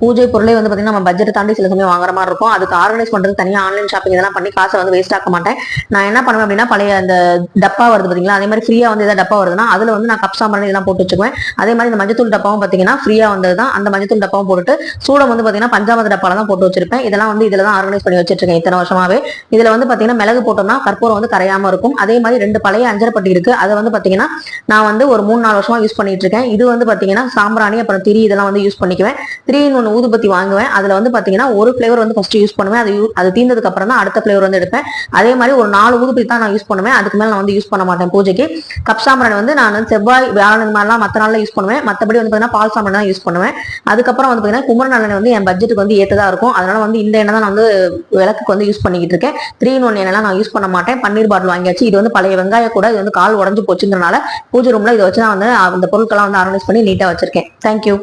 பூஜை பொருளே வந்து பாத்தீங்கன்னா நம்ம பட்ஜெட் தாண்டி சில சமயம் வாங்குற மாதிரி இருக்கும். அதுக்கு ஆர்கனைஸ் பண்றது தனியா ஆன்லைன் ஷாப்பிங் இதெல்லாம் பண்ணி காசை வந்து வேஸ்ட் ஆக்க மாட்டேன். நான் என்ன பண்ணுவேன் அப்படின்னா, பழைய அந்த டப்பா வருது பாத்தீங்களா, அதே மாதிரி ஃப்ரீயா வந்து ஏதாவது டப்பா வருதுன்னா அதுல வந்து நான் கப் சாம்பிராணி இதெல்லாம் போட்டு வச்சுக்குவேன். அதே மாதிரி இந்த மஞ்சத்தூள் டப்பாவும் பாத்தீங்கன்னா ஃப்ரீயா வந்ததுதான். அந்த மஞ்சத்தூள் டப்பாவும் போட்டுட்டு சூடம் வந்து பாத்தீங்கன்னா பஞ்சாமத டப்பால தான் போட்டு வச்சிருப்பேன். இதெல்லாம் வந்து இதுல தான் ஆர்கனைஸ் பண்ணி வச்சிட்டு இருக்கேன் இத்தனை வருஷமாவே. இதுல வந்து பாத்தீங்கன்னா மிளகு போட்டோம்னா கற்பூரம் வந்து கரையாம இருக்கும். அதே மாதிரி 2 பழைய அஞ்சரைப்பட்டி இருக்கு. அதை வந்து பாத்தீங்கன்னா நான் வந்து ஒரு 3-4 வருஷமா யூஸ் பண்ணிட்டு இருக்கேன். இது வந்து பாத்தீங்கன்னா சாம்பிராணி அப்புறம் திரி இதெல்லாம் வந்து யூஸ் பண்ணிக்குவேன். 3-in-1 ஊதுபத்தி வாங்குவேன். அதுல வந்து பாத்தீங்கன்னா ஒரு ஃபிளேவர் வந்து ஃபர்ஸ்ட் யூஸ் பண்ணுவேன். அது தீர்ந்ததுக்கு அப்புறம் தான் அடுத்த ஃபிளேவர் வந்து எடுப்பேன். அதே மாதிரி ஒரு 4 ஊதுபத்தி தான் நான் யூஸ் பண்ணுவேன். அதுக்கு மேல நான் வந்து யூஸ் பண்ண மாட்டேன் பூஜைக்கு. கப் சாம்பிராணி வந்து நான் செவ்வாய் வியாழன் மாதிரிலாம் மற்ற நாள்ல யூஸ் பண்ணுவேன். மற்றபடி வந்து பாத்தீங்கன்னா பால் சாம்பிராணி தான் யூஸ் பண்ணுவேன். அதுக்கப்புறம் வந்து பாத்தீங்கன்னா குமரன் நல்லெண்ணெய் வந்து என் பட்ஜெட்டுக்கு வந்து ஏத்ததா இருக்கும். அதனால வந்து இந்த எண்ணெய் தான் நான் வந்து விளக்குக்கு வந்து யூஸ் பண்ணிக்கிட்டு இருக்கேன். 3-in-1 எண்ணெய்லாம் நான் யூஸ் பண்ண மாட்டேன். பன்னீர் பாட்டில் வாங்கியாச்சு. இது வந்து பழைய வெங்காய கூட இது வந்து கால் உடஞ்சு போச்சுங்கிறனால பூஜை ரூம்ல இதை வச்சு நான் வந்து அந்த பொருட்கள்லாம் வந்து ஆர்கனைஸ் பண்ணி நீட்டா வச்சிருக்கேன். தேங்க்யூ.